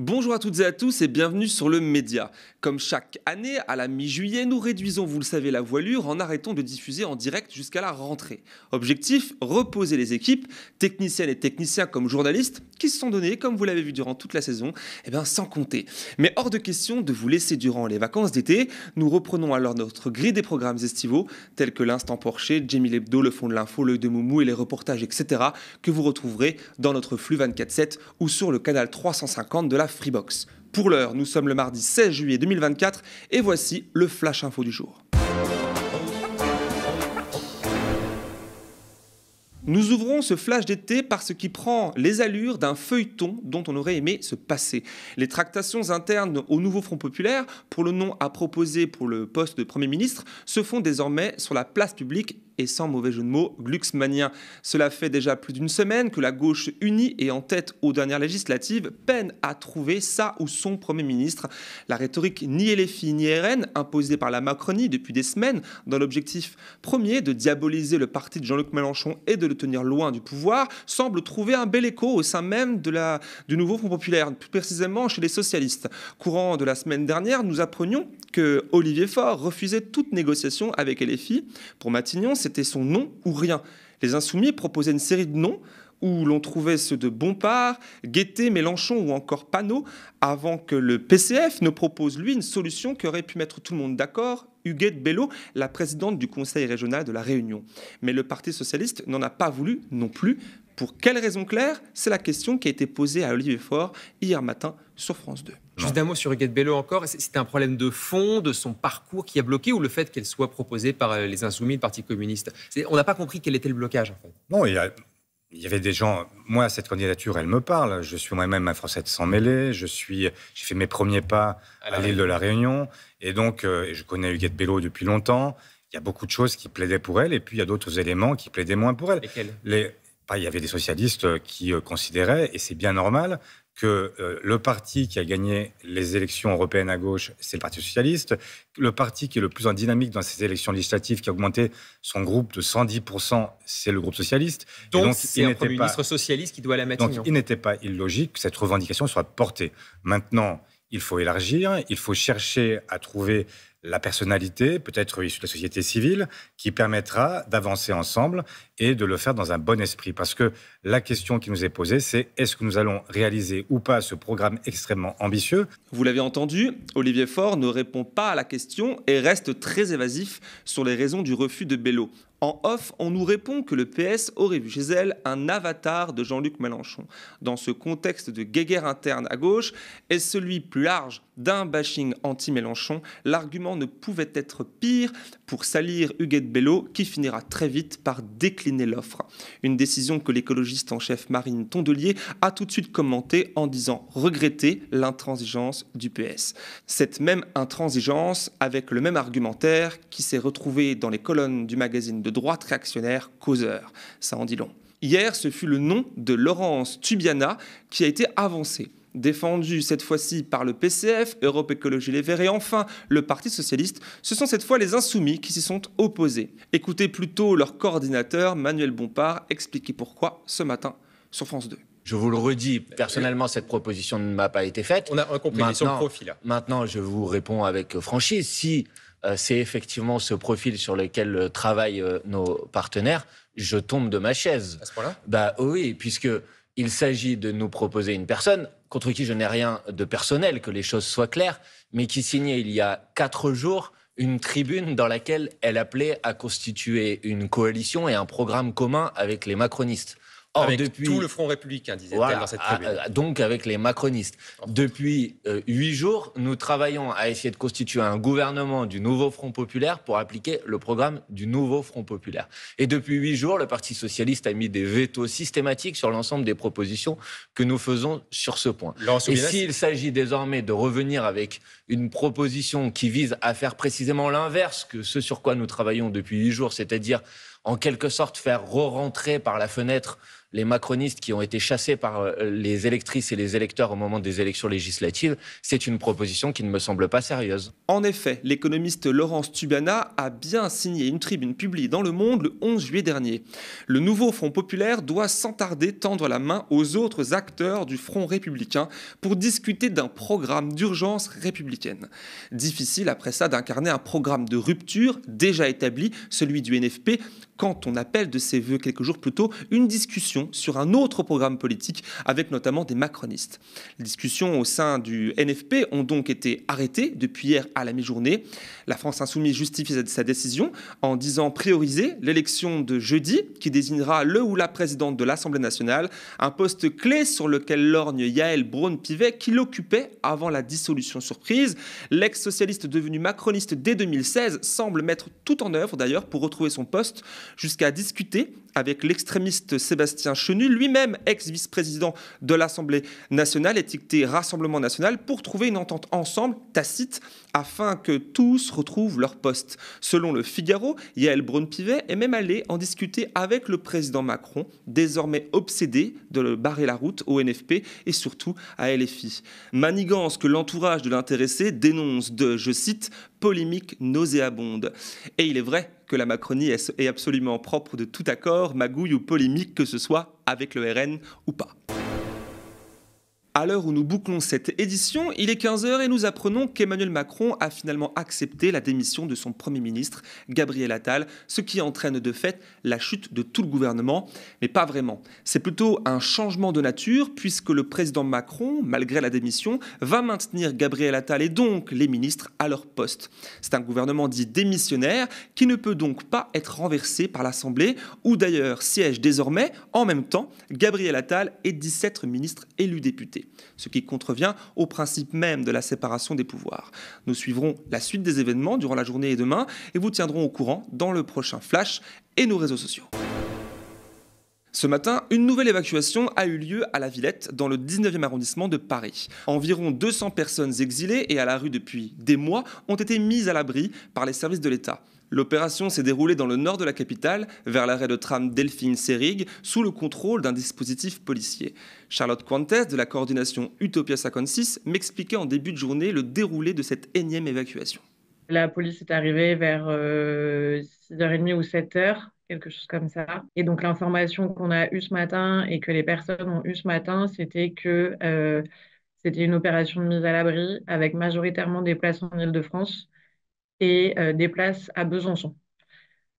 Bonjour à toutes et à tous et bienvenue sur le Média. Comme chaque année, à la mi-juillet, nous réduisons, vous le savez, la voilure en arrêtant de diffuser en direct jusqu'à la rentrée. Objectif, reposer les équipes, techniciennes et techniciens comme journalistes, qui se sont donnés, comme vous l'avez vu durant toute la saison, sans compter. Mais hors de question de vous laisser durant les vacances d'été. Nous reprenons alors notre grille des programmes estivaux, tels que l'Instant Porcher, Jamie Lebdo, le Fond de l'Info, l'Œil de Moumou et les reportages, etc., que vous retrouverez dans notre flux 24/7 ou sur le canal 350 de la Freebox. Pour l'heure, nous sommes le mardi 16 juillet 2024 et voici le Flash Info du jour. Nous ouvrons ce flash d'été par ce qui prend les allures d'un feuilleton dont on aurait aimé se passer. Les tractations internes au nouveau Front Populaire pour le nom à proposer pour le poste de Premier ministre se font désormais sur la place publique et sans mauvais jeu de mots, glucksmannien. Cela fait déjà plus d'une semaine que la gauche unie et en tête aux dernières législatives peine à trouver sa ou son Premier ministre. La rhétorique ni LFI ni RN, imposée par la Macronie depuis des semaines, dans l'objectif premier de diaboliser le parti de Jean-Luc Mélenchon et de le tenir loin du pouvoir, semble trouver un bel écho au sein même du nouveau Front Populaire, plus précisément chez les socialistes. Courant de la semaine dernière, nous apprenions que Olivier Faure refusait toute négociation avec LFI. Pour Matignon, c'était son nom ou rien. Les Insoumis proposaient une série de noms où l'on trouvait ceux de Bompard, Guettet, Mélenchon ou encore Panot, avant que le PCF ne propose, lui, une solution qui aurait pu mettre tout le monde d'accord, Huguette Bello, la présidente du Conseil régional de la Réunion. Mais le Parti socialiste n'en a pas voulu non plus. Pour quelle raison claire ? C'est la question qui a été posée à Olivier Faure hier matin sur France 2. Juste un mot sur Huguette Bello encore. C'était un problème de fond, de son parcours qui a bloqué, ou le fait qu'elle soit proposée par les Insoumis, le Parti communiste ? On n'a pas compris quel était le blocage, en fait. Non, il y avait des gens... Moi, cette candidature, elle me parle. Je suis moi-même un Français de sang mêlé. J'ai fait mes premiers pas à l'île de la Réunion. Et donc, je connais Huguette Bello depuis longtemps. Il y a beaucoup de choses qui plaidaient pour elle. Et puis, il y a d'autres éléments qui plaidaient moins pour elle. Lesquels ? Il y avait des socialistes qui considéraient, et c'est bien normal, que le parti qui a gagné les élections européennes à gauche, c'est le Parti socialiste. Le parti qui est le plus en dynamique dans ces élections législatives, qui a augmenté son groupe de 110%, c'est le groupe socialiste. Donc c'est un Premier ministre socialiste qui doit aller à Matignon. Donc il n'était pas illogique que cette revendication soit portée. Maintenant, il faut élargir, il faut chercher à trouver la personnalité, peut-être issue de la société civile, qui permettra d'avancer ensemble et de le faire dans un bon esprit. Parce que la question qui nous est posée, c'est est-ce que nous allons réaliser ou pas ce programme extrêmement ambitieux ? Vous l'avez entendu, Olivier Faure ne répond pas à la question et reste très évasif sur les raisons du refus de Bello. En off, on nous répond que le PS aurait vu chez elle un avatar de Jean-Luc Mélenchon. Dans ce contexte de guéguerre interne à gauche et celui plus large d'un bashing anti-Mélenchon, l'argument ne pouvait être pire pour salir Huguette Bello qui finira très vite par décliner l'offre. Une décision que l'écologiste en chef Marine Tondelier a tout de suite commentée en disant regretter l'intransigeance du PS. Cette même intransigeance avec le même argumentaire qui s'est retrouvé dans les colonnes du magazine de droite réactionnaire Causeur. Ça en dit long. Hier, ce fut le nom de Laurence Tubiana qui a été avancé. Défendu cette fois-ci par le PCF, Europe Écologie Les Verts et enfin le Parti Socialiste, ce sont cette fois les Insoumis qui s'y sont opposés. Écoutez plutôt leur coordinateur Manuel Bompard expliquer pourquoi ce matin sur France 2. Je vous le redis, personnellement, cette proposition ne m'a pas été faite. On a compris, sur le profil. Maintenant, je vous réponds avec franchise. Si c'est effectivement ce profil sur lequel travaillent nos partenaires, je tombe de ma chaise. À ce point-là ? Oui, puisqu'il s'agit de nous proposer une personne contre qui je n'ai rien de personnel, que les choses soient claires, mais qui signait il y a 4 jours une tribune dans laquelle elle appelait à constituer une coalition et un programme commun avec les macronistes. Or, avec tout le Front républicain, disait-elle dans cette tribune. Donc avec les macronistes. Depuis 8 jours, nous travaillons à essayer de constituer un gouvernement du nouveau Front populaire pour appliquer le programme du nouveau Front populaire. Et depuis 8 jours, le Parti socialiste a mis des vétos systématiques sur l'ensemble des propositions que nous faisons sur ce point. Et s'il s'agit désormais de revenir avec une proposition qui vise à faire précisément l'inverse que ce sur quoi nous travaillons depuis 8 jours, c'est-à-dire en quelque sorte faire re-rentrer par la fenêtre les macronistes qui ont été chassés par les électrices et les électeurs au moment des élections législatives, c'est une proposition qui ne me semble pas sérieuse. En effet, l'économiste Laurence Tubiana a bien signé une tribune publiée dans Le Monde le 11 juillet dernier. Le nouveau Front populaire doit sans tarder tendre la main aux autres acteurs du Front républicain pour discuter d'un programme d'urgence républicaine. Difficile après ça d'incarner un programme de rupture déjà établi, celui du NFP, quand on appelle de ses voeux quelques jours plus tôt une discussion sur un autre programme politique avec notamment des macronistes. Les discussions au sein du NFP ont donc été arrêtées depuis hier à la mi-journée. La France insoumise justifie sa décision en disant prioriser l'élection de jeudi qui désignera le ou la présidente de l'Assemblée nationale, un poste clé sur lequel lorgne Yaël Braun-Pivet qui l'occupait avant la dissolution surprise. L'ex-socialiste devenu macroniste dès 2016 semble mettre tout en œuvre d'ailleurs pour retrouver son poste, jusqu'à discuter avec l'extrémiste Sébastien Chenu, lui-même ex-vice-président de l'Assemblée nationale, étiqueté Rassemblement national, pour trouver une entente ensemble, tacite, afin que tous retrouvent leur poste. Selon le Figaro, Yaël Braun-Pivet est même allée en discuter avec le président Macron, désormais obsédé de barrer la route au NFP et surtout à LFI. Manigance que l'entourage de l'intéressé dénonce de, je cite, polémique nauséabonde. Et il est vrai que la Macronie est absolument propre de tout accord, magouille ou polémique, que ce soit avec le RN ou pas. À l'heure où nous bouclons cette édition, il est 15h et nous apprenons qu'Emmanuel Macron a finalement accepté la démission de son Premier ministre, Gabriel Attal, ce qui entraîne de fait la chute de tout le gouvernement, mais pas vraiment. C'est plutôt un changement de nature puisque le président Macron, malgré la démission, va maintenir Gabriel Attal et donc les ministres à leur poste. C'est un gouvernement dit démissionnaire qui ne peut donc pas être renversé par l'Assemblée où d'ailleurs siègent désormais en même temps Gabriel Attal et 17 ministres élus députés. Ce qui contrevient au principe même de la séparation des pouvoirs. Nous suivrons la suite des événements durant la journée et demain et vous tiendrons au courant dans le prochain Flash et nos réseaux sociaux. Ce matin, une nouvelle évacuation a eu lieu à la Villette, dans le 19e arrondissement de Paris. Environ 200 personnes exilées et à la rue depuis des mois ont été mises à l'abri par les services de l'État. L'opération s'est déroulée dans le nord de la capitale, vers l'arrêt de tram Delphine-Seyrig, sous le contrôle d'un dispositif policier. Charlotte Cointes, de la coordination Utopia 56, m'expliquait en début de journée le déroulé de cette énième évacuation. La police est arrivée vers 6h30 ou 7h, quelque chose comme ça. Et donc l'information qu'on a eue ce matin et que les personnes ont eue ce matin, c'était que c'était une opération de mise à l'abri avec majoritairement des places en Île-de-France et des places à Besançon.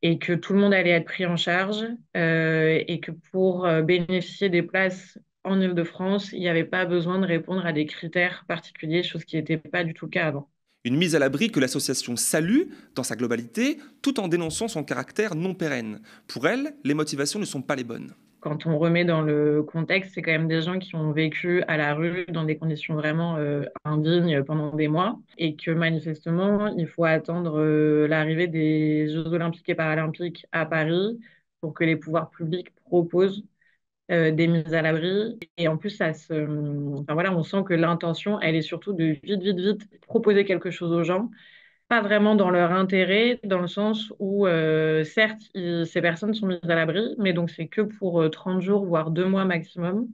Et que tout le monde allait être pris en charge et que pour bénéficier des places en Île-de-France, il n'y avait pas besoin de répondre à des critères particuliers, chose qui n'était pas du tout le cas avant. Une mise à l'abri que l'association salue dans sa globalité, tout en dénonçant son caractère non pérenne. Pour elle, les motivations ne sont pas les bonnes. Quand on remet dans le contexte, c'est quand même des gens qui ont vécu à la rue dans des conditions vraiment indignes pendant des mois et que manifestement, il faut attendre l'arrivée des Jeux Olympiques et Paralympiques à Paris pour que les pouvoirs publics proposent des mises à l'abri. Et en plus, enfin, voilà, on sent que l'intention, elle est surtout de vite proposer quelque chose aux gens. Pas vraiment dans leur intérêt, dans le sens où, certes, ces personnes sont mises à l'abri, mais donc c'est que pour 30 jours, voire 2 mois maximum,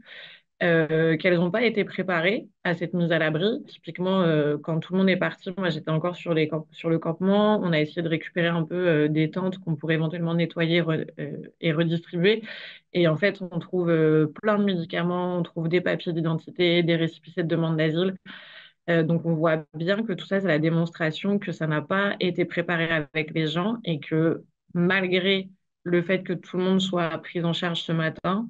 qu'elles n'ont pas été préparées à cette mise à l'abri. Typiquement, quand tout le monde est parti, moi j'étais encore sur le campement, on a essayé de récupérer un peu des tentes qu'on pourrait éventuellement nettoyer et redistribuer. Et en fait, on trouve plein de médicaments, on trouve des papiers d'identité, des récépissés de demande d'asile. Donc, on voit bien que tout ça, c'est la démonstration que ça n'a pas été préparé avec les gens et que malgré le fait que tout le monde soit pris en charge ce matin,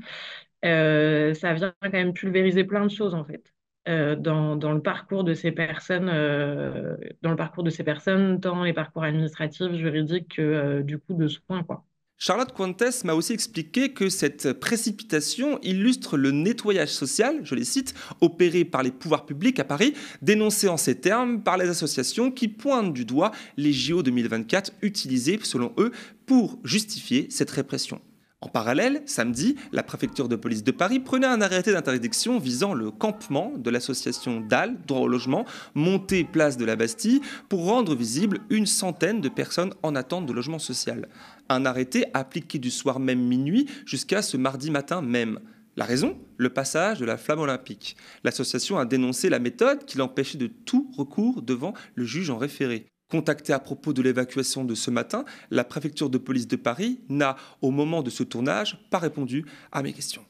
ça vient quand même pulvériser plein de choses, en fait, dans le parcours de ces personnes, tant les parcours administratifs, juridiques que du coup de soins, quoi. Charlotte Cointes m'a aussi expliqué que cette précipitation illustre le nettoyage social, je les cite, opéré par les pouvoirs publics à Paris, dénoncé en ces termes par les associations qui pointent du doigt les JO 2024 utilisés, selon eux, pour justifier cette répression. En parallèle, samedi, la préfecture de police de Paris prenait un arrêté d'interdiction visant le campement de l'association DAL, droit au logement, montée place de la Bastille, pour rendre visible une centaine de personnes en attente de logement social. Un arrêté appliqué du soir même minuit jusqu'à ce mardi matin même. La raison ? Le passage de la flamme olympique. L'association a dénoncé la méthode qui l'empêchait de tout recours devant le juge en référé. Contactée à propos de l'évacuation de ce matin, la préfecture de police de Paris n'a, au moment de ce tournage, pas répondu à mes questions.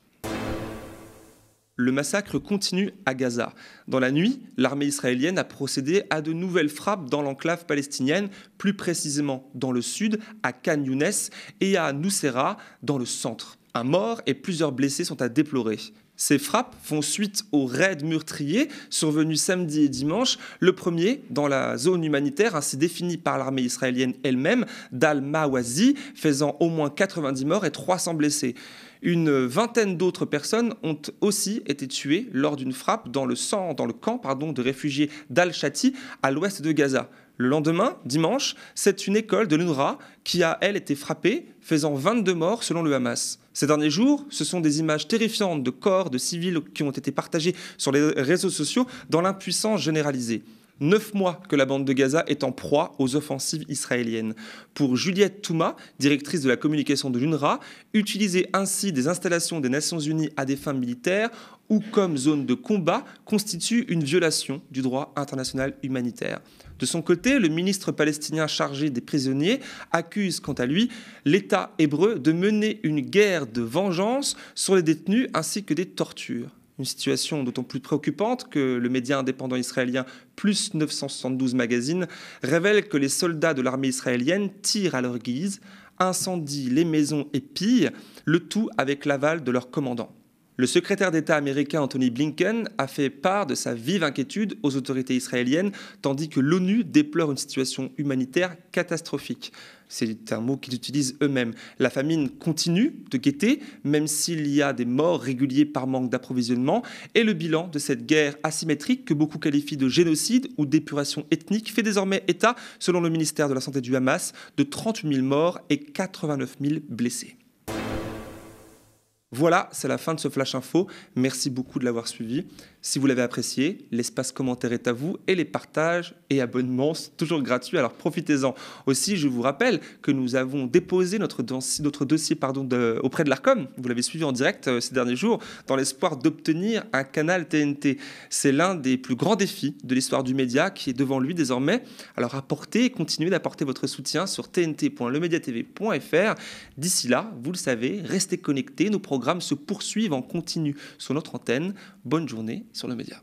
Le massacre continue à Gaza. Dans la nuit, l'armée israélienne a procédé à de nouvelles frappes dans l'enclave palestinienne, plus précisément dans le sud, à Khan Younes, et à Nusayrat, dans le centre. Un mort et plusieurs blessés sont à déplorer. Ces frappes font suite aux raids meurtriers survenus samedi et dimanche, le premier dans la zone humanitaire ainsi définie par l'armée israélienne elle-même, d'Al-Mawazi, faisant au moins 90 morts et 300 blessés. Une vingtaine d'autres personnes ont aussi été tuées lors d'une frappe dans le camp de réfugiés d'Al-Shati à l'ouest de Gaza. Le lendemain, dimanche, c'est une école de l'UNRWA qui a, elle, été frappée, faisant 22 morts selon le Hamas. Ces derniers jours, ce sont des images terrifiantes de corps de civils qui ont été partagées sur les réseaux sociaux dans l'impuissance généralisée. 9 mois que la bande de Gaza est en proie aux offensives israéliennes. Pour Juliette Touma, directrice de la communication de l'UNRWA, utiliser ainsi des installations des Nations Unies à des fins militaires ou comme zone de combat constitue une violation du droit international humanitaire. De son côté, le ministre palestinien chargé des prisonniers accuse quant à lui l'État hébreu de mener une guerre de vengeance sur les détenus ainsi que des tortures. Une situation d'autant plus préoccupante que le média indépendant israélien Plus 972 Magazine révèle que les soldats de l'armée israélienne tirent à leur guise, incendient les maisons et pillent, le tout avec l'aval de leur commandant. Le secrétaire d'État américain Anthony Blinken a fait part de sa vive inquiétude aux autorités israéliennes, tandis que l'ONU déplore une situation humanitaire catastrophique. C'est un mot qu'ils utilisent eux-mêmes. La famine continue de guetter, même s'il y a des morts réguliers par manque d'approvisionnement, et le bilan de cette guerre asymétrique, que beaucoup qualifient de génocide ou d'épuration ethnique, fait désormais état, selon le ministère de la Santé du Hamas, de 38 000 morts et 89 000 blessés. Voilà, c'est la fin de ce Flash Info. Merci beaucoup de l'avoir suivi. Si vous l'avez apprécié, l'espace commentaire est à vous et les partages et abonnements sont toujours gratuits, alors profitez-en. Aussi, je vous rappelle que nous avons déposé notre dossier auprès de l'Arcom. Vous l'avez suivi en direct ces derniers jours dans l'espoir d'obtenir un canal TNT. C'est l'un des plus grands défis de l'histoire du média qui est devant lui désormais. Alors apportez et continuez d'apporter votre soutien sur tnt.lemediatv.fr. D'ici là, vous le savez, restez connectés. Nos programmes se poursuivent en continu sur notre antenne. Bonne journée sur le média.